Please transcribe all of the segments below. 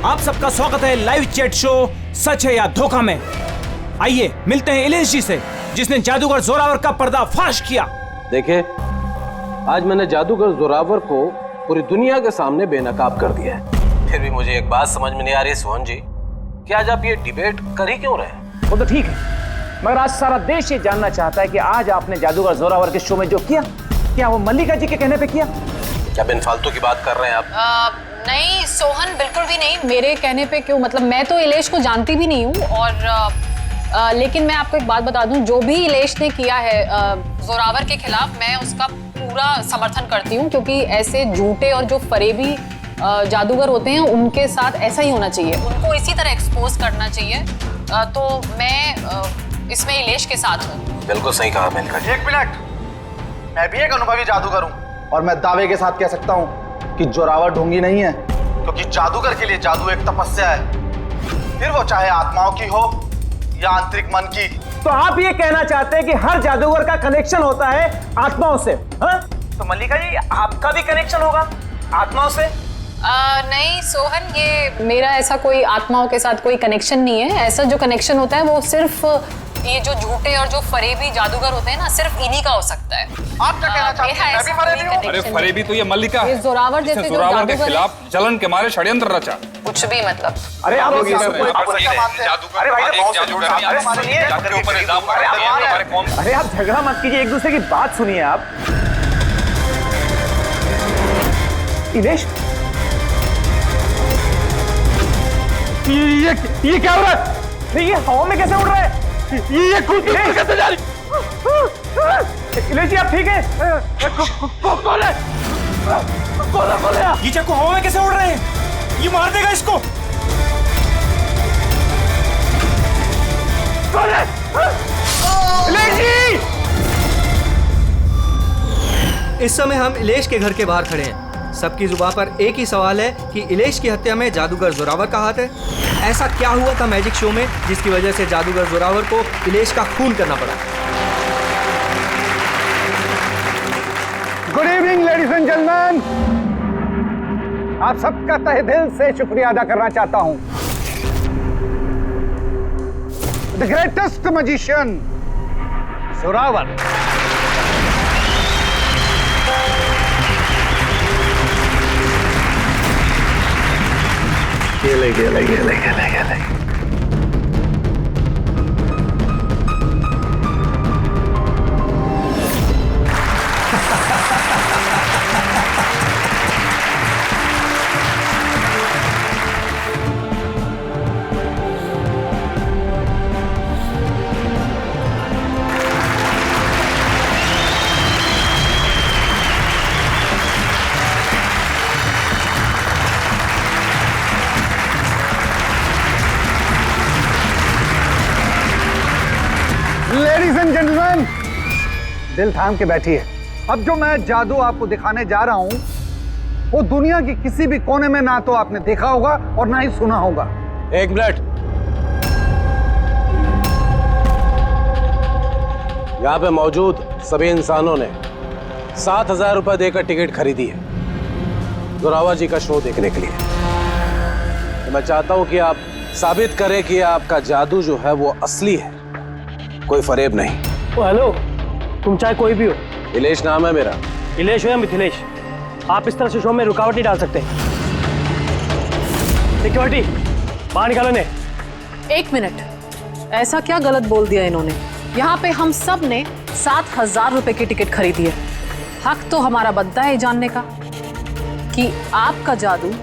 आप सबका स्वागत है लाइव चैट शो सच है या धोखा में। आइए मिलते हैं इलेश जी से, जिसने जादूगर जोरावर का पर्दाफाश किया। देखिए, आज मैंने जादूगर जोरावर को पूरी दुनिया के सामने बेनकाब कर दिया है। फिर भी मुझे एक बात समझ में नहीं आ रही सोहन जी, कि आज आप ये डिबेट कर ही क्यों रहे? वो तो ठीक है, मगर आज सारा देश ये जानना चाहता है कि आज आपने जादूगर जोरावर के शो में जो किया, क्या वो मल्लिका जी के कहने पे किया? क्या बिन फालतू की बात कर रहे हैं आप? नहीं सोहन, बिल्कुल भी नहीं। मेरे कहने पे क्यों? मतलब मैं तो इलेश को जानती भी नहीं हूँ, और लेकिन मैं आपको एक बात बता दूं, जो भी इलेश ने किया है जोरावर के खिलाफ, मैं उसका पूरा समर्थन करती हूँ, क्योंकि ऐसे झूठे और जो फरेबी जादूगर होते हैं उनके साथ ऐसा ही होना चाहिए, उनको इसी तरह एक्सपोज करना चाहिए। तो मैं इसमें इलेश के साथ हूँ। बिल्कुल सही कहा मिलका जी। एक मिनट, मैं भी एक अनुभवी जादूगर हूँ और मैं दावे के साथ कह सकता हूँ कि जोरावर ढोंगी नहीं है, क्योंकि जादूगर के लिए जादू एक तपस्या है, फिर वो चाहे आत्माओं की हो या आंतरिक मन की। तो आप ये कहना चाहते हैं कि हर जादूगर का कनेक्शन होता है आत्माओं से? हाँ? तो मल्लिका जी, आपका भी कनेक्शन होगा आत्माओं से? नहीं सोहन, ये मेरा ऐसा कोई आत्माओं के साथ कोई कनेक्शन नहीं है। ऐसा जो कनेक्शन होता है वो सिर्फ ये जो झूठे और जो फरेबी जादूगर होते हैं ना, सिर्फ इन्हीं का हो सकता है। आप क्या कहना चाहते हैं? मैं भी फरेबी हूं? अरे फरेबी तो ये मल्लिका है, जोरावर जैसे जो जोरावर के जादूगर खिलाफ जलन के मारे षड्यंत्र रचा। कुछ भी मतलब। अरे आप लोग अरे आप झगड़ा मत कीजिए, एक दूसरे की बात सुनिए। आप इलेश, ये क्या हो रहा है? ये हवा में कैसे उड़ रहा है? ये कैसे जा रही? इलेश जी, आप ठीक है? कौन है? कौन है? ये चाकू हवा में कैसे उड़ रहे हैं? ये मार देगा इसको। कौन है? इलेश जी! इस समय हम इलेश के घर के बाहर खड़े हैं। सबकी जुबान पर एक ही सवाल है कि इलेश की हत्या में जादूगर जोरावर का हाथ है। ऐसा क्या हुआ था मैजिक शो में जिसकी वजह से जादूगर जोरावर को इलेश का खून करना पड़ा? Good evening ladies and gentleman, आप सबका तहे दिल से शुक्रिया अदा करना चाहता हूं। द ग्रेटेस्ट मैजिशियन जोरावर गेले। लेडीज एंड जेंटलमैन, दिल थाम के बैठिए। अब जो मैं जादू आपको दिखाने जा रहा हूं, वो दुनिया की किसी भी कोने में ना तो आपने देखा होगा और ना ही सुना होगा। एक मिनट, यहाँ पे मौजूद सभी इंसानों ने 7,000 रुपए देकर टिकट खरीदी है जोरावर जी का शो देखने के लिए। तो मैं चाहता हूं कि आप साबित करें कि आपका जादू जो है वो असली है, कोई फरेब नहीं। ओ हेलो, तुम चाहे कोई भी हो। इलेश नाम है मेरा। इलेश हो या मिथिलेश, आप इस तरह से शो में रुकावट नहीं डाल सकते। सिक्योरिटी, बाहर निकालो इन्हें। एक मिनट, ऐसा क्या गलत बोल दिया इन्होंने? यहाँ पे हम सब ने 7,000 रुपए की टिकट खरीदी है। हक तो हमारा बनता है जानने का कि आपका जादू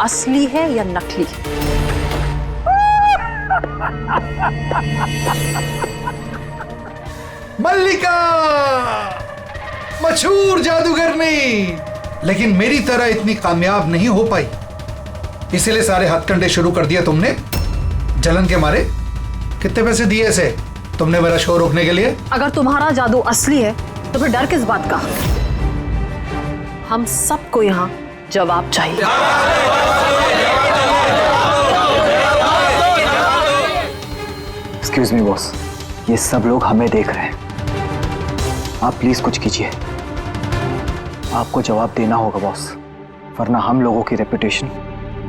असली है या नकली। मल्लिका मशहूर जादूगरनी, लेकिन मेरी तरह इतनी कामयाब नहीं हो पाई, इसीलिए सारे हथकंडे शुरू कर दिया तुमने जलन के मारे। कितने पैसे दिए इसे तुमने मेरा शो रोकने के लिए? अगर तुम्हारा जादू असली है तो फिर डर किस बात का? हम सबको यहाँ जवाब चाहिए। एक्सक्यूज मी बॉस, ये सब लोग हमें देख रहे हैं, आप प्लीज कुछ कीजिए। आपको जवाब देना होगा बॉस, वरना हम लोगों की रेपुटेशन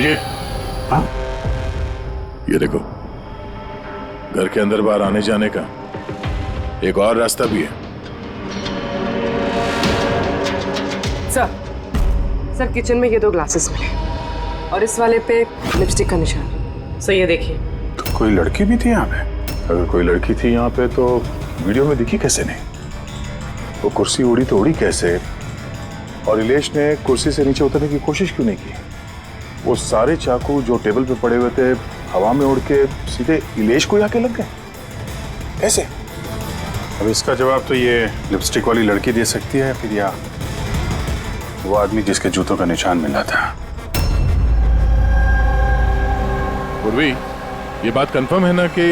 अभिजीत, हाँ, ये देखो, घर के अंदर बाहर आने जाने का एक और रास्ता भी है। सर किचन में ये 2 ग्लासेस मिले और इस वाले पे लिपस्टिक का निशान। सर ये देखिए। तो कोई लड़की भी थी यहाँ पे? अगर कोई लड़की थी यहाँ पे तो वीडियो में दिखी कैसे नहीं? वो कुर्सी उड़ी तो उड़ी कैसे? और इलेश ने कुर्सी से नीचे उतरने की कोशिश क्यों नहीं की? वो सारे चाकू जो टेबल पे पड़े हुए थे हवा में उड़ के सीधे इलेश को आके लग गए कैसे? अब इसका जवाब तो ये लिपस्टिक वाली लड़की दे सकती है, फिर या वो आदमी जिसके जूतों का निशान मिला था। पूर्वी, ये बात कंफर्म है ना कि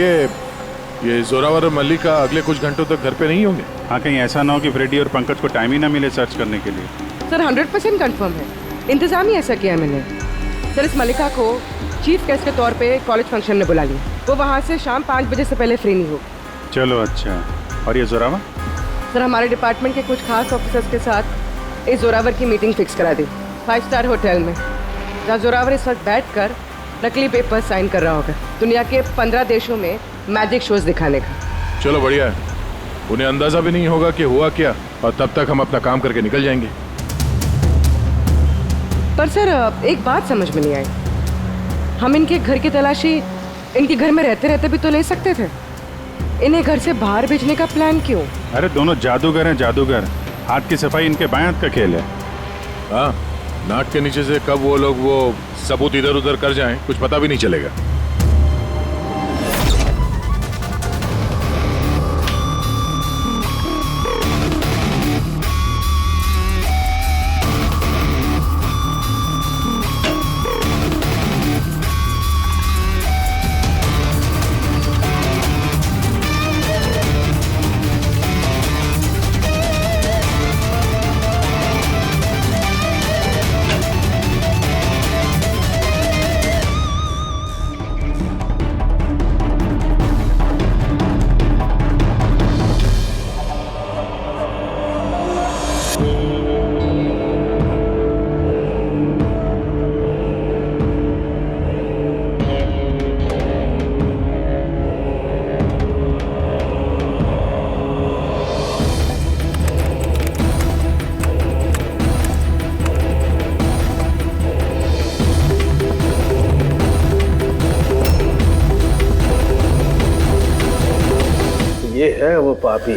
ये जोरावर और मल्लिका अगले कुछ घंटों तक घर पे नहीं होंगे? हाँ, कहीं ऐसा ना हो कि फ्रेडी और पंकज को टाइम ही ना मिले सर्च करने के लिए। सर 100% कंफर्म है, इंतजाम ही ऐसा किया मैंने। सर इस मल्लिका को चीफ गेस्ट के तौर पे कॉलेज फंक्शन में बुला लिया। वो वहाँ से शाम 5 बजे से पहले फ्री नहीं हो। चलो अच्छा। और ये जोरावर? सर हमारे डिपार्टमेंट के कुछ खास ऑफिसर्स के साथ इस जोरावर की मीटिंग फिक्स करा दी 5 स्टार होटल में, जहाँ जोरावर इस वक्त बैठकर नकली पेपर साइन कर रहा होगा दुनिया के 15 देशों में मैजिक शोज दिखाने का। चलो बढ़िया है, उन्हें अंदाजा भी नहीं होगा कि हुआ क्या, और तब तक हम अपना काम करके निकल जाएंगे। पर सर एक बात समझ में नहीं आई, हम इनके घर की तलाशी इनके घर में रहते रहते भी तो ले सकते थे, इन्हें घर से बाहर भेजने का प्लान क्यों? अरे दोनों जादूगर हैं, जादूगर। हाथ की सफाई इनके बाएं हाथ का खेल है। हाँ, नाक के नीचे से कब वो लोग वो सबूत इधर उधर कर जाएं कुछ पता भी नहीं चलेगा। ये है वो पापी।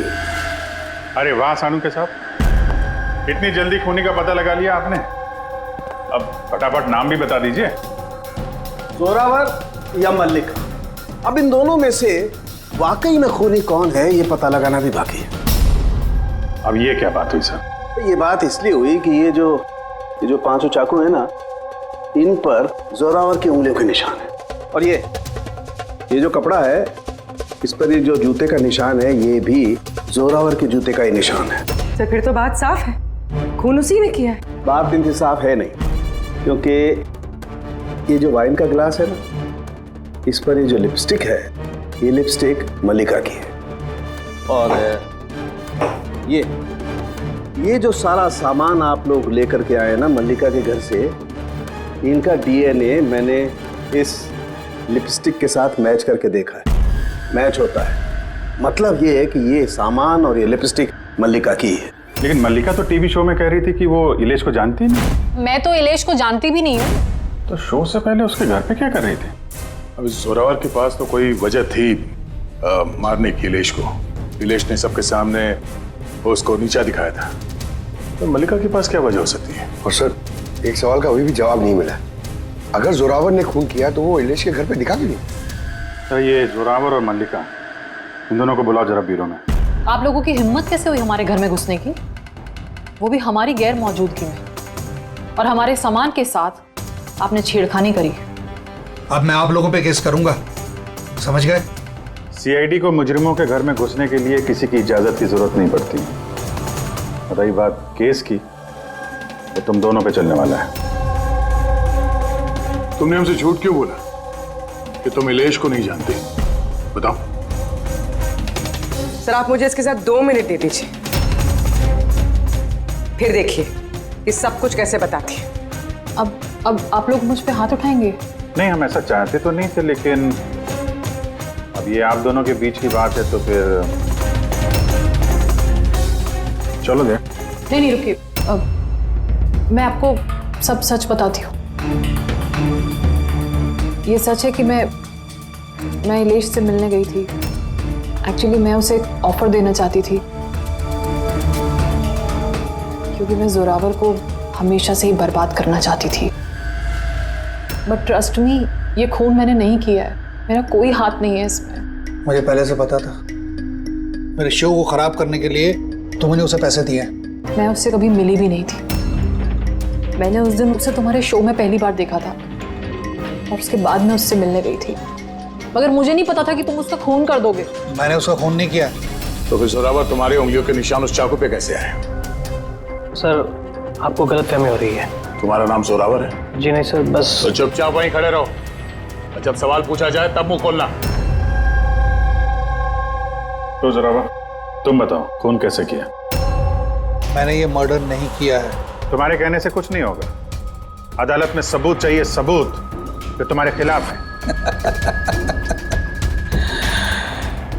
अरे वाह सानू के साहब, इतनी जल्दी खूनी का पता लगा लिया आपने। अब फटाफट नाम भी बता दीजिए। जोरावर या मल्लिका, अब इन दोनों में से वाकई में खूनी कौन है ये पता लगाना भी बाकी है। अब ये क्या बात हुई सर? ये बात इसलिए हुई कि ये जो 5 चाकू है ना, इन पर जोरावर की उंगलियों के निशान है, और ये जो कपड़ा है इस पर ये जो जूते का निशान है ये भी जोरावर के जूते का ही निशान है। सर फिर तो बात साफ है, खून उसी ने किया है। बात इनसे साफ है नहीं, क्योंकि ये जो वाइन का ग्लास है ना, इस पर ये जो लिपस्टिक है ये लिपस्टिक मल्लिका की है, और ये जो सारा सामान आप लोग लेकर के आए ना मल्लिका के घर से, इनका डीएनए मैंने इस लिपस्टिक के साथ मैच करके देखा है, मैच होता है। मतलब ये है कि ये सामान और ये लिपस्टिक मल्लिका की है। लेकिन मल्लिका तो टीवी शो में कह रही थी कि वो इलेश को जानती नहीं। मैं तो इलेश को जानती भी नहीं हूँ। तो शो से पहले उसके घर पे क्या कर रही थी? अब जोरावर के पास तो कोई वजह थी मारने की इलेश को। इलेश ने सबके सामने उसको नीचा दिखाया था, तो मल्लिका के पास क्या वजह हो सकती है? और सर एक सवाल का अभी भी जवाब नहीं मिला, अगर जोरावर ने खून किया तो वो इलेश के घर पे दिखा क्यों नहीं? तो ये जोरावर और मल्लिका, इन दोनों को बुलाओ जरा ब्यूरो में। आप लोगों की हिम्मत कैसे हुई हमारे घर में घुसने की, वो भी हमारी गैर मौजूदगी में, और हमारे सामान के साथ आपने छेड़खानी करी। अब मैं आप लोगों पे केस करूंगा, समझ गए? सीआईडी को मुजरिमों के घर में घुसने के लिए किसी की इजाजत की जरूरत नहीं पड़ती। रही बात केस की, तो तुम दोनों पे चलने वाला है। तुमने हमसे झूठ क्यों बोला कि तुम इलेश को नहीं जानते? बताओ। सर आप मुझे इसके साथ 2 मिनट दे दीजिए, फिर देखिए ये सब कुछ कैसे बताती है। अब अब आप लोग मुझ पे हाथ उठाएंगे? नहीं, हम ऐसा चाहते तो नहीं थे, लेकिन अब ये आप दोनों के बीच की बात है तो फिर चलो गए। नहीं रुकिए, मैं आपको सब सच बताती हूँ। ये सच है कि मैं इलेश से मिलने गई थी। एक्चुअली मैं उसे एक ऑफर देना चाहती थी, क्योंकि मैं जोरावर को हमेशा से ही बर्बाद करना चाहती थी। बट ट्रस्ट मी, ये खून मैंने नहीं किया है, मेरा कोई हाथ नहीं है इसमें। मुझे पहले से पता था। मेरे शो को खराब करने के लिए तुमने उसे पैसे दिए। मैं उससे कभी मिली भी नहीं थी। मैंने उस दिन उसे तुम्हारे शो में पहली बार देखा था और उसके बाद मैं उससे मिलने गई थी, मगर मुझे नहीं पता था कि तुम उसका खून कर दोगे। मैंने उसका खून नहीं किया। तो फिर जोरावर तुम्हारी उंगलियों के निशान उस चाकू पे कैसे आए? सर, आपको गलतफहमी हो रही है। तुम्हारा नाम जोरावर है? जी नहीं सर, बस। तो चुपचाप वहीं खड़े रहो, और जब सवाल पूछा जाए तब मुंह खोलना। तो जोरावर, तुम बताओ, खून कैसे किया? मैंने ये मर्डर नहीं किया है। तुम्हारे कहने से कुछ नहीं होगा। अदालत में सबूत चाहिए, सबूत जो तुम्हारे खिलाफ है।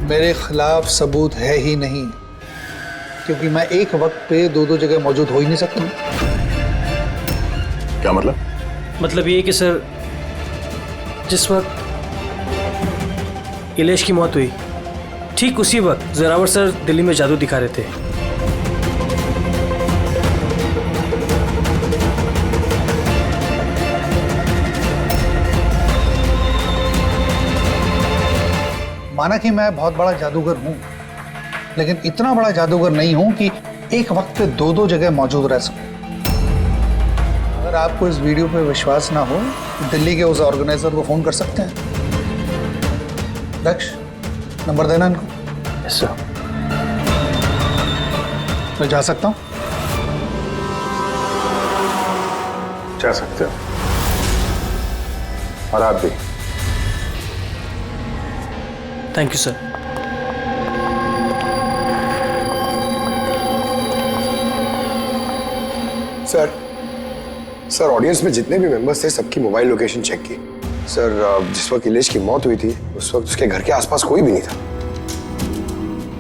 मेरे खिलाफ सबूत है ही नहीं, क्योंकि मैं एक वक्त पे दो जगह मौजूद हो ही नहीं सकता। क्या मतलब? मतलब ये कि सर, जिस वक्त इलेश की मौत हुई, ठीक उसी वक्त जोरावर सर दिल्ली में जादू दिखा रहे थे। माना कि मैं बहुत बड़ा जादूगर हूं, लेकिन इतना बड़ा जादूगर नहीं हूं कि एक वक्त पे दो जगह मौजूद रह सकूं। अगर आपको इस वीडियो पे विश्वास ना हो, तो दिल्ली के उस ऑर्गेनाइजर को फोन कर सकते हैं। दक्ष, नंबर देना इनको। Yes sir. मैं जा सकता हूं? जा सकते हो। और आप भी। Thank you sir. Sir, audience में जितने भी मेंबर्स थे सबकी मोबाइल लोकेशन चेक की। सर, जिस वक्त इलेश की मौत हुई थी उस वक्त उसके घर के आसपास कोई भी नहीं था।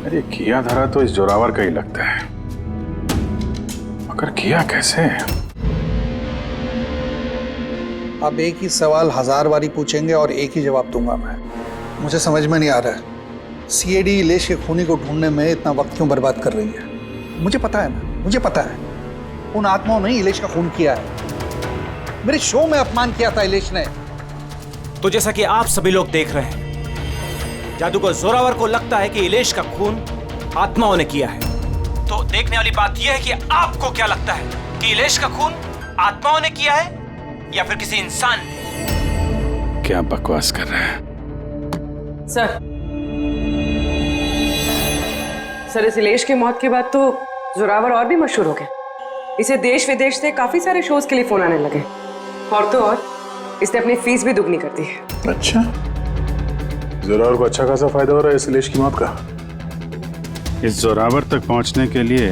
अरे किया धरा तो इस जोरावर का ही लगता है, मगर किया कैसे? आप एक ही सवाल 1000 बारी पूछेंगे और एक ही जवाब दूंगा मैं। मुझे समझ में नहीं आ रहा है सीआईडी इलेश के खूनी को ढूंढने में इतना वक्त क्यों बर्बाद कर रही है। मुझे पता है ना, मुझे पता है उन आत्माओं ने इलेश का खून किया है। मेरे शो में अपमान किया था इलेश ने। तो जैसा कि आप सभी लोग देख रहे हैं, जादूगर जोरावर को लगता है कि इलेश का खून आत्माओं ने किया है। तो देखने वाली बात यह है कि आपको क्या लगता है कि इलेश का खून आत्माओं ने किया है या फिर किसी इंसान ने? क्या बकवास कर रहा है? सर, इस इलेश की मौत के बाद तो जोरावर और भी मशहूर हो गए। इसे देश विदेश से काफी सारे शोज के लिए फोन आने लगे, और तो और इसने अपनी फीस भी दुगनी कर दी है। अच्छा, जोरावर को अच्छा खासा फायदा हो रहा है इस इलेश की मौत का। इस जोरावर तक पहुंचने के लिए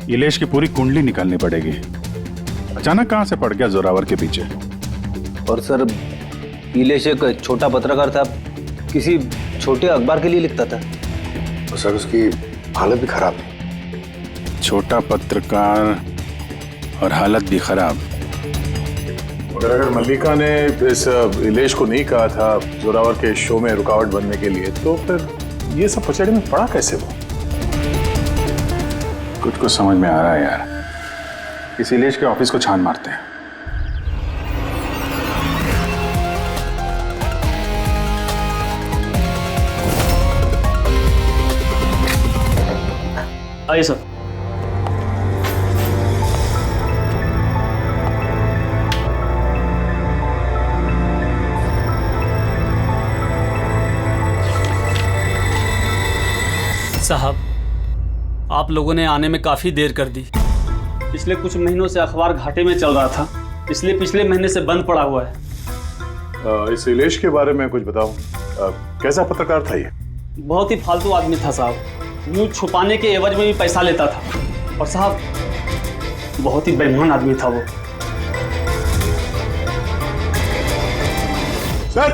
इलेश की पूरी कुंडली निकालनी पड़ेगी। अचानक कहां से पड़ गया जोरावर के पीछे? और सर, इलेश एक छोटा पत्रकार था, किसी छोटे अखबार के लिए लिखता था। और सर, उसकी हालत भी खराब है। छोटा पत्रकार और हालत भी खराब। मगर अगर मल्लिका ने इस इलेश को नहीं कहा था जोरावर के शो में रुकावट बनने के लिए, तो फिर ये सब पचड़े में पड़ा कैसे वो? कुछ समझ में आ रहा है यार। इस इलेश के ऑफिस को छान मारते हैं। आइए सर। साहब, आप लोगों ने आने में काफ़ी देर कर दी। पिछले कुछ महीनों से अखबार घाटे में चल रहा था, इसलिए पिछले महीने से बंद पड़ा हुआ है। इस इलेश के बारे में कुछ बताओ। कैसा पत्रकार था ये? बहुत ही फालतू आदमी था साहब। न्यूज छुपाने के एवज में भी पैसा लेता था, और साहब बहुत ही बेईमान आदमी था वो। सर।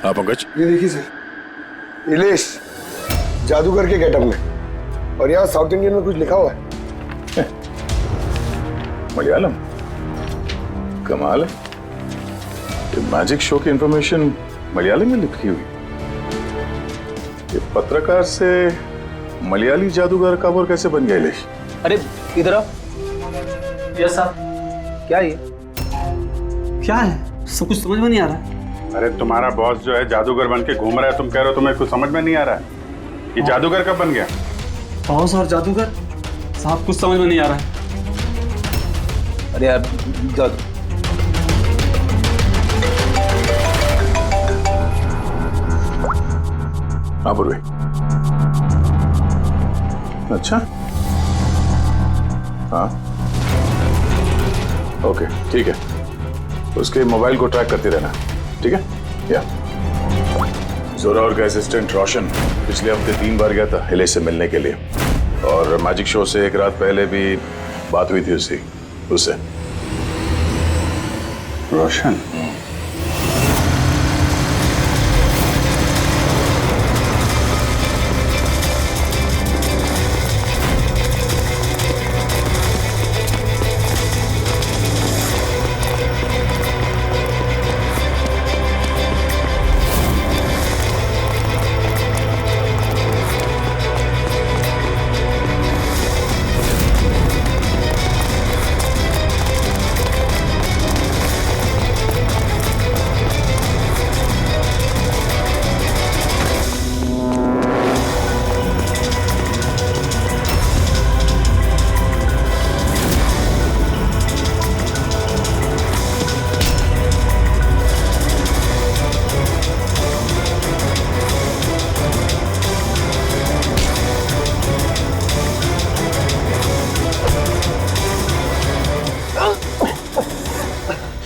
हाँ पंकज, ये देखिए सर, इलेश जादूगर के गेटअप में, और यहाँ साउथ इंडियन में कुछ लिखा हुआ है। मलयालम, कमाल है। ये मैजिक शो की इंफॉर्मेशन मलयालम में लिखी हुई। ये पत्रकार से मलयाली जादूगर का बोर कैसे बन गया इलेश? अरे इधर आओ। Yes sir. क्या ये? क्या है? सब कुछ समझ में नहीं आ रहा है। अरे तुम्हारा बॉस जो है जादूगर बन के घूम रहा है, तुम कह रहे हो तुम्हें कुछ समझ में नहीं आ रहा है। ये जादूगर कब बन गया? बॉस और जादूगर साहब कुछ समझ में नहीं आ रहा है। अरे यार जादू, हाँ पूर्वी। अच्छा, हाँ ओके ठीक है। उसके मोबाइल को ट्रैक करते रहना, ठीक है? या जोरावर का असिस्टेंट रोशन पिछले हफ्ते 3 बार गया था इलेश से मिलने के लिए, और मैजिक शो से एक रात पहले भी बात हुई थी उससे। रोशन?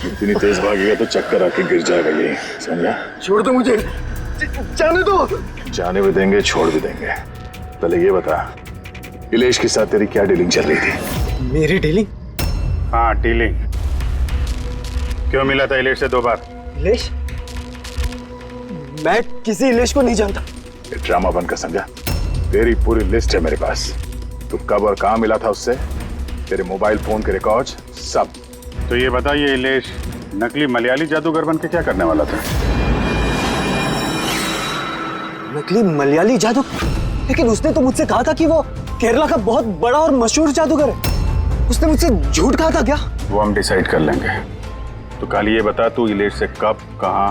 इतनी तेज भागेगा तो चक्कर आके गिर जाएगा ये, समझा? छोड़ दो मुझे, जाने दो। जाने भी देंगे, छोड़ भी देंगे। पहले ये बता, इलेश के साथ तेरी क्या डीलिंग चल रही थी? मेरी डीलिंग? हाँ डीलिंग। क्यों मिला था इलेश से 2 बार? इलेश? मैं किसी इलेश को नहीं जानता। ये ड्रामा बंद कर, समझा? तेरी पूरी लिस्ट है मेरे पास। तू कब और कहाँ मिला था उससे, तेरे मोबाइल फोन के रिकॉर्ड्स सब। तो ये बता, ये इलेश नकली मलयाली जादूगर बन के क्या करने वाला था? नकली मलयाली जादू? लेकिन उसने तो मुझसे कहा था कि वो केरला का बहुत बड़ा और मशहूर जादूगर है। उसने मुझसे झूठ कहा था क्या? वो हम डिसाइड कर लेंगे। तो कल ये बता, तू इलेश से कब, कहाँ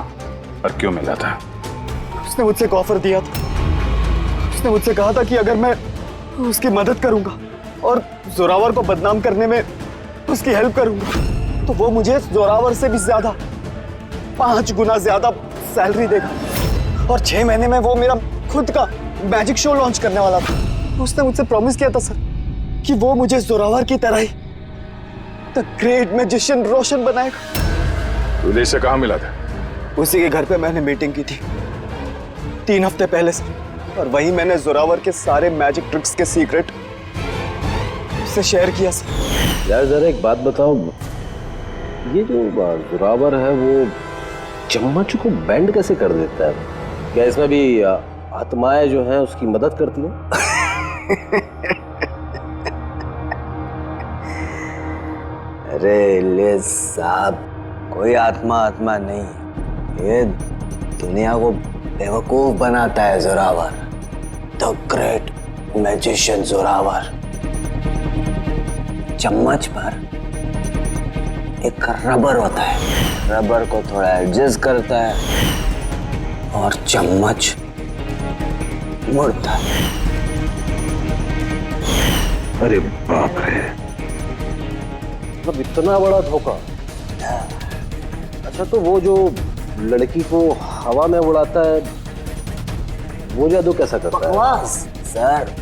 और क्यों मिला था? उसने मुझसे एक ऑफर दिया था। उसने मुझसे कहा था कि अगर मैं उसकी मदद करूंगा और जोरावर को बदनाम करने में उसकी हेल्प करूंगा तो वो मुझे जोरावर से भी ज्यादा 5 गुना ज्यादा सैलरी देगा, और 6 महीने में वो मेरा खुद का मैजिक शो लॉन्च करने वाला था। उसने मुझसे प्रॉमिस किया था सर कि वो मुझे जोरावर की तरह ही द ग्रेट मैजिशियन रोशन बनाएगा। तू इलेश से कहाँ मिला था? उसी के घर पे मैंने मीटिंग की थी 3 हफ्ते पहले सर, और वहीं मैंने जोरावर के सारे मैजिक ट्रिक्स के सीक्रेट उससे शेयर किया सर। यार जरा एक बात बताओ, ये जो जोरावर है वो चम्मच को बेंड कैसे कर देता है? क्या इसमें भी आत्माएं जो हैं उसकी मदद करती हैं? अरे ले साहब, कोई आत्मा नहीं, ये दुनिया को बेवकूफ बनाता है Zorawar, the great magician Zorawar. चम्मच पर एक रबर होता है, रबर को थोड़ा एडजस्ट करता है और चम्मच मुड़ता है। अरे बाप रे, मतलब इतना बड़ा धोखा। अच्छा तो वो जो लड़की को हवा में उड़ाता है वो जादू कैसा करता है? बकवास सर,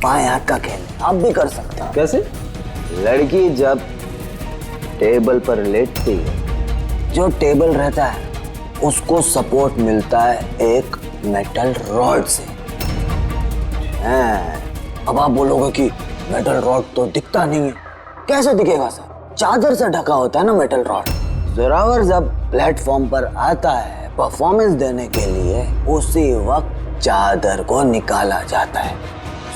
बाएं हाथ का खेल आप भी कर सकते हो। कैसे? लड़की जब टेबल पर लेटती है, जो टेबल रहता है उसको सपोर्ट मिलता है एक मेटल रॉड से। अब आप बोलोगे कि मेटल रॉड तो दिखता नहीं है। कैसे दिखेगा सर? चादर से ढका होता है ना मेटल रॉड। जोरावर जब प्लेटफॉर्म पर आता है परफॉर्मेंस देने के लिए, उसी वक्त चादर को निकाला जाता है।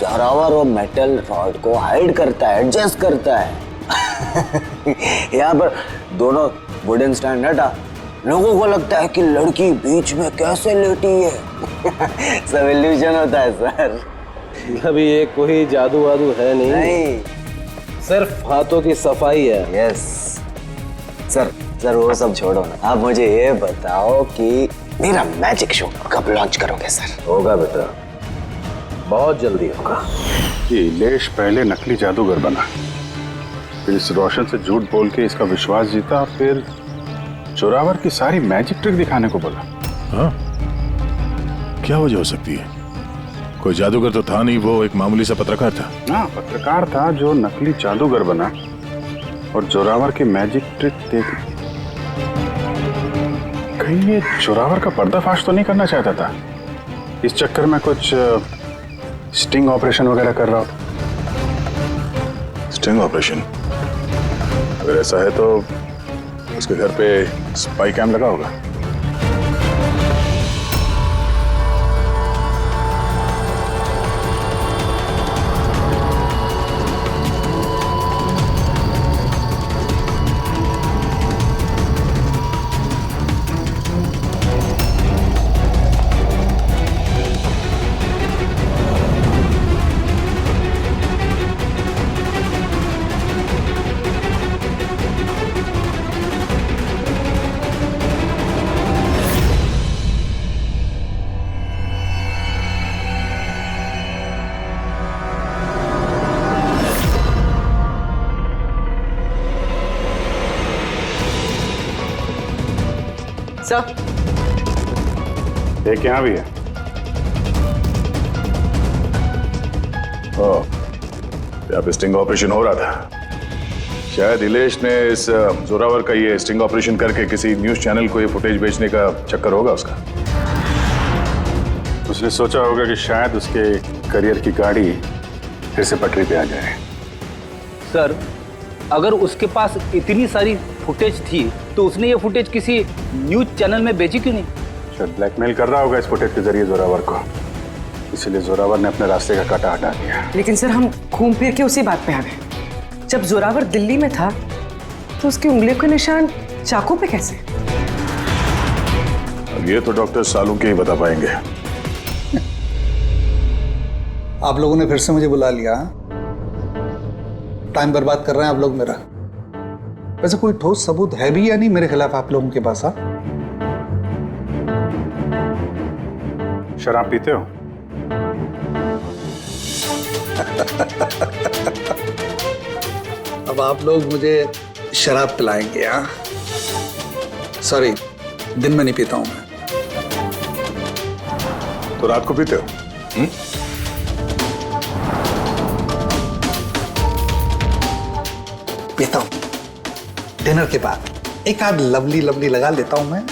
जोरावर वो मेटल रॉड को हाइड करता है, एडजस्ट करता है। यहाँ पर दोनों वुडन स्टैंड हटा, लोगों को लगता है कि लड़की बीच में कैसे लेटी है। सब इल्यूजन होता है सर। अभी ये कोई जादू वादू है नहीं, सिर्फ हाथों की सफाई है। यस सर, वो सब छोड़ो ना, आप मुझे ये बताओ कि मेरा मैजिक शो कब लॉन्च करोगे सर? होगा बेटा, बहुत जल्दी होगा। ये इलेश पहले नकली जादूगर बना, फिर इस रोशन से झूठ बोल के इसका विश्वास जीता, फिर जोरावर की सारी मैजिक ट्रिक दिखाने को बोला। हाँ, क्या वजह हो सकती है? कोई जादूगर तो था नहीं, वो एक मामूली सा पत्रकार था। हाँ, पत्रकार था जो नकली जादूगर बना और जोरावर की मैजिक ट्रिक देख। कहीं ये जोरावर का पर्दाफाश तो नहीं करना चाहता था? इस चक्कर में कुछ स्टिंग ऑपरेशन वगैरह कर रहा हो? Sting operation? अगर ऐसा है तो उसके घर पे स्पाई कैम लगा होगा। सर, एक यहाँ भी है। यहाँ पे स्टिंग ऑपरेशन हो रहा था। शायद इलेश ने इस जोरावर का ये स्टिंग ऑपरेशन करके किसी न्यूज चैनल को ये फुटेज बेचने का चक्कर होगा उसका। उसने सोचा होगा कि शायद उसके करियर की गाड़ी फिर से पटरी पे आ जाए। सर, अगर उसके पास इतनी सारी फुटेज थी तो उसने ये फुटेज किसी न्यूज चैनल में बेची क्यों नहीं? शायद ब्लैकमेल कर रहा होगा इस फुटेज के जरिए जोरावर को, इसीलिए जोरावर ने अपने रास्ते का कांटा हटा दिया। लेकिन सर, हम घूम फिर के उसी बात पे आ गए। जब जोरावर दिल्ली में था तो उसकी उंगलियों के निशान चाकू पे कैसे? अब ये तो डॉक्टर सालू के ही बता पाएंगे। आप लोगों ने फिर से मुझे बुला लिया। टाइम बर्बाद कर रहे हैं आप लोग मेरा। वैसे कोई ठोस सबूत है भी या नहीं मेरे खिलाफ आप लोगों के पास? शराब पीते हो? अब आप लोग मुझे शराब पिलाएंगे? हाँ, सॉरी, दिन में नहीं पीता हूं मैं। तो रात को पीते हो? पीता हूं डिनर के बाद, एक आध लवली लवली लगा लेता हूं मैं।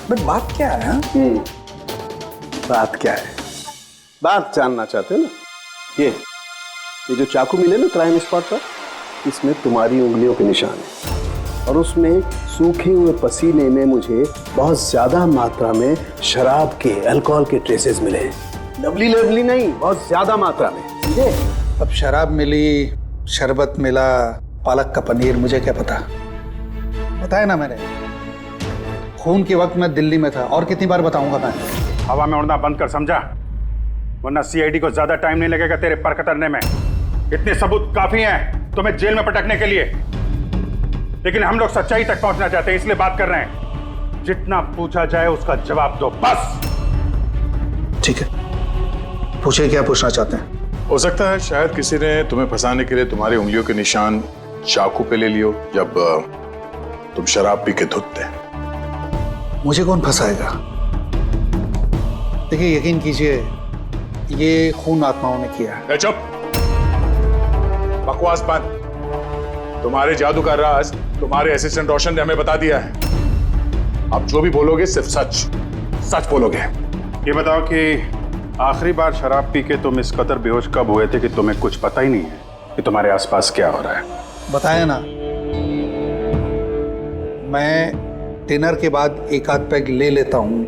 बट बात क्या है? बात क्या है? बात जानना चाहते हैं ना? ये जो चाकू मिले ना क्राइम स्पॉट पर, इसमें तुम्हारी उंगलियों के निशान है और उसमें सूखे हुए पसीने में मुझे बहुत ज्यादा मात्रा में शराब के, अल्कोहल के ट्रेसेस मिले हैं। लवली लवली नहीं, बहुत ज्यादा मात्रा में, समझे? अब शराब मिली, शरबत मिला, पालक का पनीर, मुझे क्या पता? बताया ना मैंने, खून के वक्त मैं दिल्ली में था। और कितनी बार बताऊंगा मैं? हवा में उड़ना बंद कर, समझा? वरना सीआईडी को ज्यादा टाइम नहीं लगेगा तेरे पर कतरने में। इतने सबूत काफी हैं तुम्हें जेल में पटकने के लिए, लेकिन हम लोग सच्चाई तक पहुंचना चाहते हैं, इसलिए बात कर रहे हैं। जितना पूछा जाए उसका जवाब दो, बस। ठीक है, पूछिए क्या पूछना चाहते हैं। हो सकता है शायद किसी ने तुम्हें फंसाने के लिए तुम्हारी उंगलियों के निशान चाकू पे ले लियो जब तुम शराब पी के धुतते। मुझे कौन फंसाएगा? देखिए, यकीन कीजिए, ये खून आत्माओं ने किया है। चुप, बकवास बंद। तुम्हारे जादू का राज तुम्हारे असिस्टेंट रोशन ने हमें बता दिया है। आप जो भी बोलोगे सिर्फ सच सच बोलोगे। ये बताओ कि आखिरी बार शराब पी के तुम इस कदर बेहोश कब हुए थे कि तुम्हें कुछ पता ही नहीं है कि तुम्हारे आसपास क्या हो रहा है? बताया ना, मैं डिनर के बाद एक आध पैग ले लेता हूँ,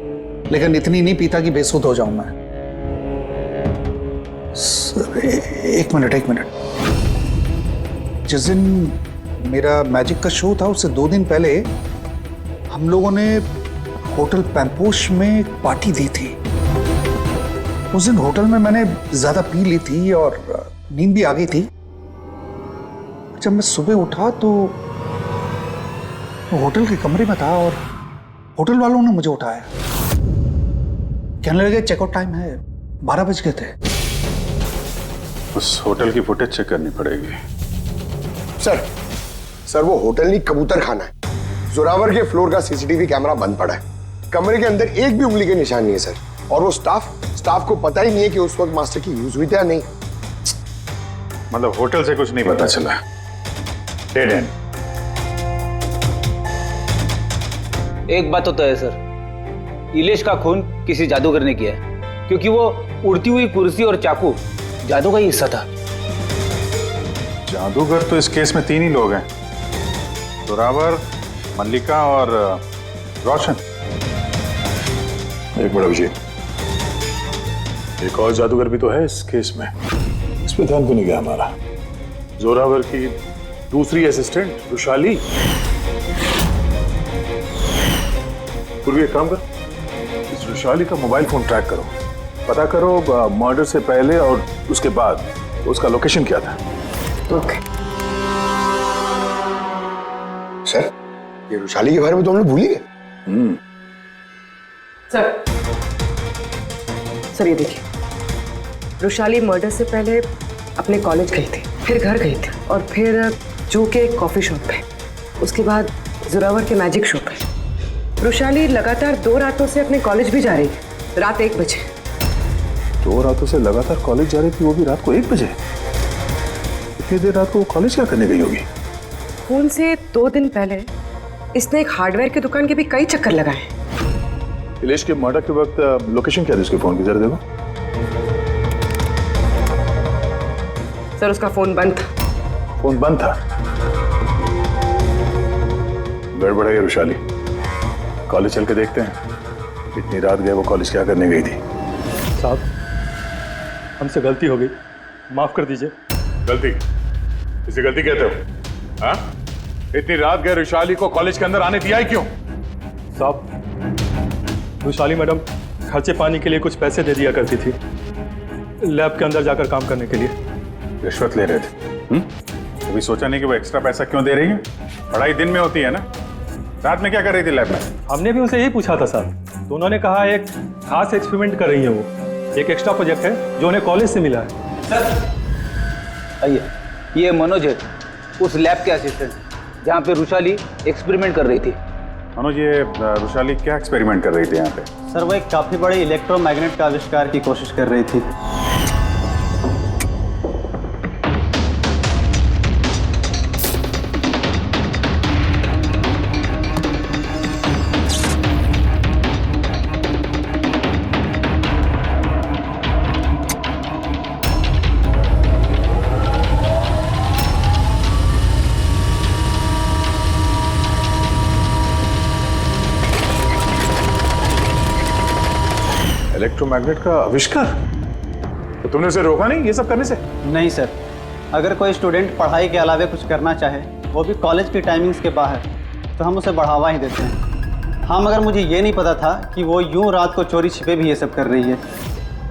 लेकिन इतनी नहीं पीता कि बेसुध हो जाऊं मैं। सर एक मिनट। जिस दिन मेरा मैजिक का शो था उससे 2 दिन पहले हम लोगों ने होटल पैम्पोश में एक पार्टी दी थी। उस दिन होटल में मैंने ज्यादा पी ली थी और नींद भी आ गई थी। जब मैं सुबह उठा तो होटल के कमरे में था और होटल वालों ने मुझे उठाया। कहने लगे चेकआउट टाइम है, 12 बज गए थे। उस होटल की फुटेज चेक करनी पड़ेगी। सर वो होटल नहीं, कबूतर खाना है। जोरावर के फ्लोर का सीसीटीवी कैमरा बंद पड़ा है। कमरे के अंदर एक भी उंगली के निशान नहीं है सर। और वो स्टाफ को पता ही नहीं है कि उस वक्त मास्टर की यूज हुई थी या नहीं। मतलब होटल से कुछ नहीं पता चला। Dead and. एक बात तो तय है सर, इलेश का खून किसी जादूगर ने किया है, क्योंकि वो उड़ती हुई कुर्सी और चाकू जादू का ही हिस्सा था। जादूगर तो इस केस में 3 ही लोग हैं, जोरावर, मल्लिका और रोशन। एक बड़ा विजय, एक और जादूगर भी तो है इस केस में, इस पे ध्यान क्यों नहीं गया हमारा? जोरावर की दूसरी असिस्टेंट रुशाली। पूर्वी एक काम कर, इस रुशाली का मोबाइल फोन ट्रैक करो, पता करो मर्डर से पहले और उसके बाद उसका लोकेशन क्या था। ओके सर, ये रुशाली के बारे में तो हम लोग भूल ही गए। सर ये देखिए, रुशाली मर्डर से पहले अपने कॉलेज गई थी, फिर घर गई थी और फिर जू के कॉफी शॉप पे, उसके बाद जोरावर के मैजिक शो पे। रुशाली लगातार 2 रातों से अपने कॉलेज भी जा रही है, रात 1 बजे। 2 रातों से लगातार कॉलेज जा रही थी, वो भी रात को 1 बजे? इतनी देर रात को वो कॉलेज क्या करने गई होगी? खून से 2 दिन पहले इसने एक हार्डवेयर की दुकान के भी कई चक्कर लगाए। इलेश के मर्डर के वक्त लोकेशन क्या थी उसके फोन की, जरा देखो। सर उसका फोन बंद था। फोन बंद था? गड़बड़ है ये रुशाली, कॉलेज चल के देखते हैं। इतनी रात गए वो कॉलेज क्या करने गई थी? साहब हमसे गलती हो गई, माफ कर दीजिए। गलती? इसे गलती कहते हो? हाँ? इतनी रात गए रुशाली को कॉलेज के अंदर आने दिया ही क्यों? साहब रुशाली मैडम खर्चे पानी के लिए कुछ पैसे दे दिया करती थी, लैब के अंदर जाकर काम करने के लिए। रिश्वत ले रहे थे? कभी सोचा नहीं कि वो एक्स्ट्रा पैसा क्यों दे रही है? पढ़ाई दिन में होती है ना, रात में क्या कर रही थी लैब में? हमने भी उनसे यही पूछा था सर, तो उन्होंने कहा एक खास एक्सपेरिमेंट कर रही है वो, एक एक्स्ट्रा प्रोजेक्ट है जो उन्हें कॉलेज से मिला है। सर आइए, ये मनोज है, उस लैब के असिस्टेंट जहाँ पे रुशाली एक्सपेरिमेंट कर रही थी। मनोज, ये रुशाली क्या एक्सपेरिमेंट कर रही थी यहाँ पे? सर वो एक काफी बड़े इलेक्ट्रोमैग्नेट का आविष्कार की कोशिश कर रही थी। इलेक्ट्रोमैग्नेट का आविष्कार? तो तुमने उसे रोका नहीं ये सब करने से? नहीं सर, अगर कोई स्टूडेंट पढ़ाई के अलावा कुछ करना चाहे, वो भी कॉलेज की टाइमिंग्स के बाहर, तो हम उसे बढ़ावा ही देते हैं। हाँ, मगर मुझे ये नहीं पता था कि वो यूं रात को चोरी छिपे भी ये सब कर रही है।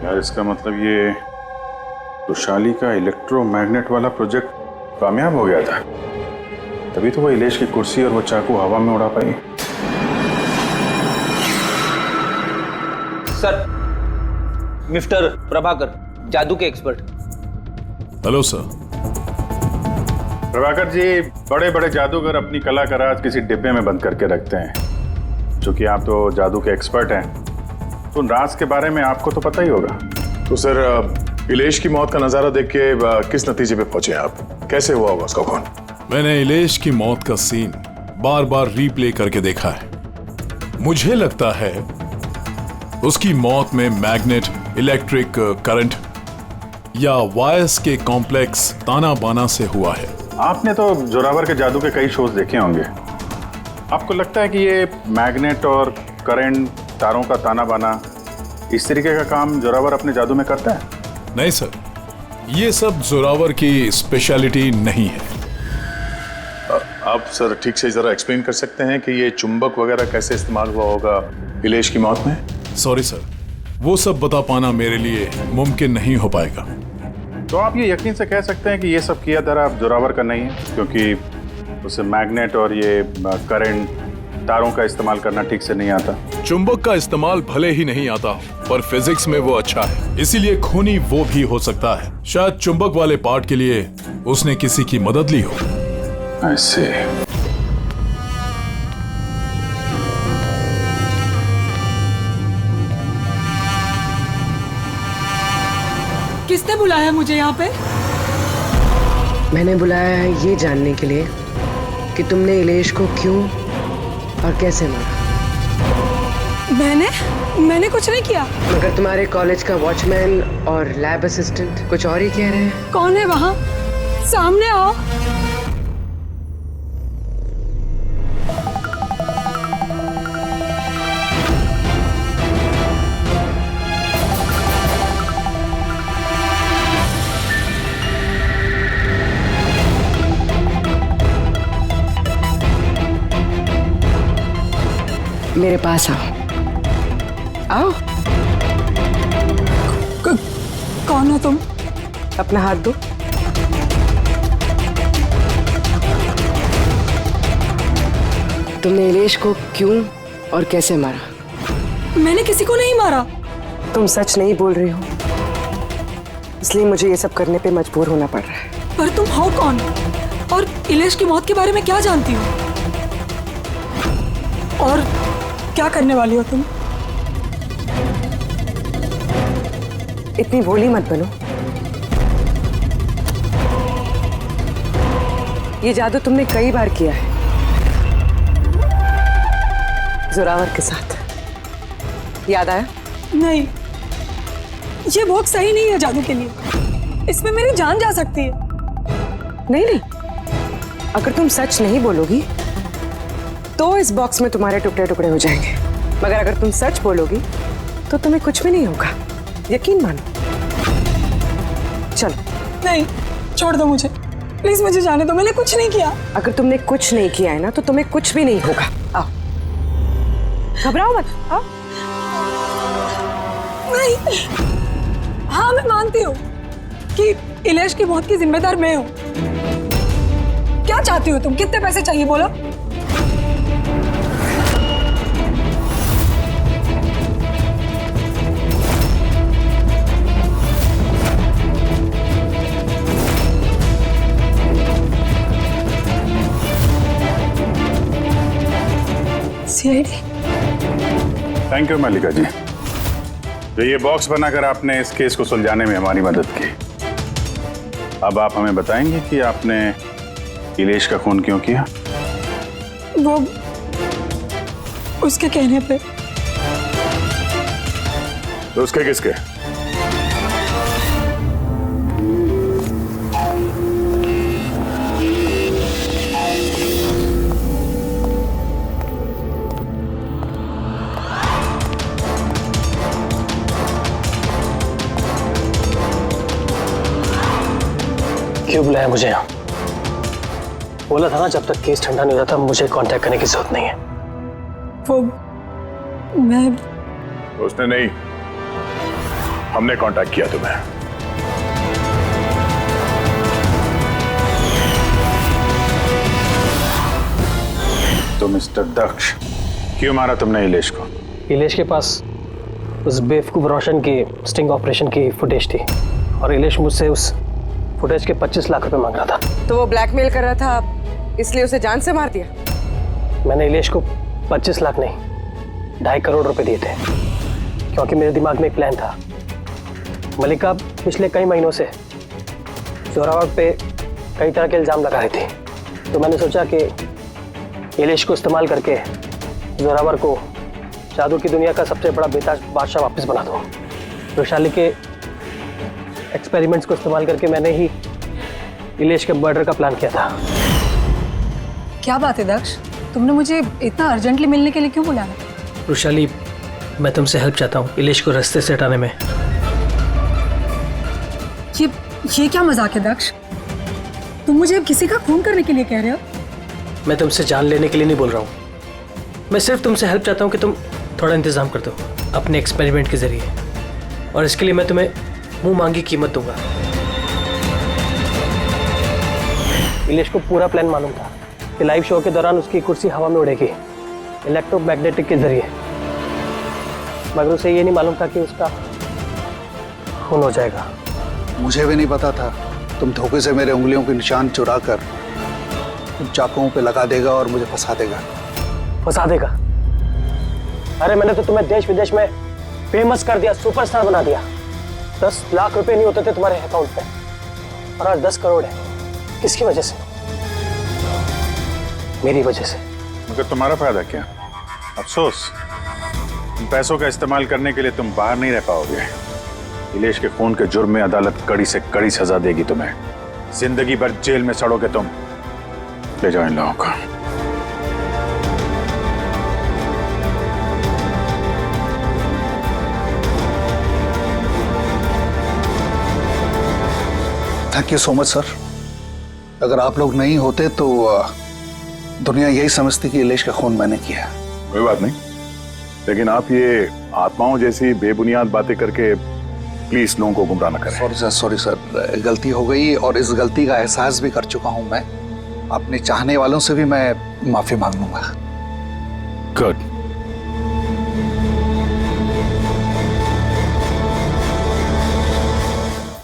यार इसका मतलब ये रुशाली का इलेक्ट्रोमैग्नेट वाला प्रोजेक्ट कामयाब हो गया था, तभी तो वो इलेश की कुर्सी और वो चाकू हवा में उड़ा पाई। सर मिस्टर प्रभाकर, जादू के expert. Hello sir. Prabhakar ji, बड़े बड़े जादूगर अपनी कला का राज किसी डिब्बे में बंद करके रखते हैं। चूंकि आप तो जादू के एक्सपर्ट हैं, तो उन राज के बारे में आपको तो पता ही होगा। तो सर इलेश की मौत का नजारा देख के किस नतीजे पे पहुंचे आप? कैसे हुआ होगा उसका खून? मैंने इलेश की मौत का सीन बार बार रीप्ले करके देखा है। मुझे लगता है उसकी मौत में मैग्नेट, इलेक्ट्रिक करंट या वायर्स के कॉम्प्लेक्स ताना बाना से हुआ है। आपने तो जोरावर के जादू के कई शोज देखे होंगे, आपको लगता है कि ये मैग्नेट और करंट, तारों का ताना बाना, इस तरीके का काम जोरावर अपने जादू में करता है? नहीं सर, ये सब जोरावर की स्पेशलिटी नहीं है। आप सर ठीक से जरा एक्सप्लेन कर सकते हैं कि ये चुंबक वगैरह कैसे इस्तेमाल हुआ होगा इलेश की मौत में? सॉरी सर, वो सब बता पाना मेरे लिए मुमकिन नहीं हो पाएगा। तो आप ये यकीन से कह सकते हैं कि ये सब किया धरा जोरावर का नहीं है, क्योंकि उसे मैग्नेट और ये करंट, तारों का इस्तेमाल करना ठीक से नहीं आता। चुंबक का इस्तेमाल भले ही नहीं आता हो, पर फिजिक्स में वो अच्छा है, इसीलिए खूनी वो भी हो सकता है। शायद चुंबक वाले पार्ट के लिए उसने किसी की मदद ली हो। ऐसे किसने बुलाया मुझे यहाँ पे? मैंने बुलाया है ये जानने के लिए कि तुमने इलेश को क्यों और कैसे मारा। मैंने कुछ नहीं किया। मगर तुम्हारे कॉलेज का वॉचमैन और लैब असिस्टेंट कुछ और ही कह रहे हैं। कौन है वहाँ? सामने आओ। मेरे पास आओ। आओ। कौन हो तुम? अपना हाथ दो। तुमने इलेश को क्यों और कैसे मारा? मैंने किसी को नहीं मारा। तुम सच नहीं बोल रही हो, इसलिए मुझे ये सब करने पे मजबूर होना पड़ रहा है। पर तुम हो कौन और इलेश की मौत के बारे में क्या जानती हो? और क्या करने वाली हो तुम? इतनी भोली मत बनो। ये जादू तुमने कई बार किया है जोरावर के साथ, याद आया? नहीं, ये बॉक्स सही नहीं है जादू के लिए। इसमें मेरी जान जा सकती है। नहीं, अगर तुम सच नहीं बोलोगी तो इस बॉक्स में तुम्हारे टुकड़े टुकड़े हो जाएंगे, मगर अगर तुम सच बोलोगी तो तुम्हें कुछ भी नहीं होगा, यकीन मानो। चलो। नहीं, छोड़ दो मुझे, प्लीज मुझे जाने दो। मैंने कुछ नहीं किया। अगर तुमने कुछ नहीं किया है ना तो तुम्हें कुछ भी नहीं होगा। आओ, घबराओ मत। आओ। नहीं, हाँ मैं मानती हूँ कि इलेश की मौत की जिम्मेदार मैं हूँ। क्या चाहती हो तुम? कितने पैसे चाहिए बोलो? थैंक यू मल्लिका जी, जो ये बॉक्स बनाकर आपने इस केस को सुलझाने में हमारी मदद की। अब आप हमें बताएंगे कि आपने इलेश का खून क्यों किया? वो उसके कहने पे। तो उसके किसके? क्यों बुलाया मुझे यहाँ? बोला था ना जब तक केस ठंडा नहीं हो जाता मुझे कांटेक्ट करने की जरूरत नहीं है। वो मैं उसने नहीं, हमने कांटेक्ट किया तुम्हें। तो मिस्टर दक्ष, क्यों मारा तुमने इलेश को? इलेश के पास उस बेवकूफ रोशन की स्टिंग ऑपरेशन की फुटेज थी और इलेश मुझसे उस फुटेज के 25 लाख रुपए मांग रहा था। तो वो ब्लैकमेल कर रहा था, इसलिए उसे जान से मार दिया? मैंने इलेश को 25 लाख नहीं 2.5 करोड़ रुपए दिए थे, क्योंकि मेरे दिमाग में एक प्लान था। मल्लिका पिछले कई महीनों से जोरावर पे कई तरह के इल्जाम लगा रही थी, तो मैंने सोचा कि इलेश को इस्तेमाल करके जोरावर को जादू की दुनिया का सबसे बड़ा बेताज बादशाह वापस बना दूं। वैशाली के एक्सपेरिमेंट्स को इस्तेमाल करके मैंने ही इलेश के मर्डर का प्लान किया था। क्या बात है दक्ष, तुमने मुझे इतना अर्जेंटली मिलने के लिए क्यों बुलाया? वृषाली, मैं तुमसे हेल्प चाहता हूँ इलेश को रास्ते से हटाने में। ये क्या मजाक है दक्ष? तुम मुझे अब किसी का खून करने के लिए कह रहे हो? मैं तुमसे जान लेने के लिए नहीं बोल रहा हूँ, मैं सिर्फ तुमसे हेल्प चाहता हूँ कि तुम थोड़ा इंतजाम कर दो अपने एक्सपेरिमेंट के जरिए, और इसके लिए मैं तुम्हें मुंह मांगी कीमत दूंगा। इलेश को पूरा प्लान मालूम था कि लाइव शो के दौरान उसकी कुर्सी हवा में उड़ेगी इलेक्ट्रोमैग्नेटिक के जरिए, मगर उसे ये नहीं मालूम था कि उसका खून हो जाएगा। मुझे भी नहीं पता था तुम धोखे से मेरे उंगलियों के निशान चुरा कर तुम चाकुओं पे लगा देगा और मुझे फंसा देगा। फंसा देगा? अरे मैंने तो तुम्हें देश विदेश में फेमस कर दिया, सुपरस्टार बना दिया। 10 लाख रुपए नहीं होते थे तुम्हारे अकाउंट पे, और आज 10 करोड़ है। किसकी वजह से? मेरी वजह से। मगर तुम्हारा फायदा क्या? अफसोस, इन पैसों का इस्तेमाल करने के लिए तुम बाहर नहीं रह पाओगे। इलेश के खून के जुर्म में अदालत कड़ी से कड़ी सजा देगी तुम्हें। जिंदगी भर जेल में सड़ोगे तुम। ले जाओ इन लोगों को। Thank you so much sir. अगर आप लोग नहीं होते तो दुनिया यही समझती कि इलेश का खून मैंने किया। कोई बात नहीं, लेकिन आप ये आत्माओं जैसी बेबुनियाद बातें करके प्लीज लोगों को गुमराह न करें। सॉरी सर, गलती हो गई और इस गलती का एहसास भी कर चुका हूं मैं। अपने चाहने वालों से भी मैं माफी मांग लूंगा। गुड।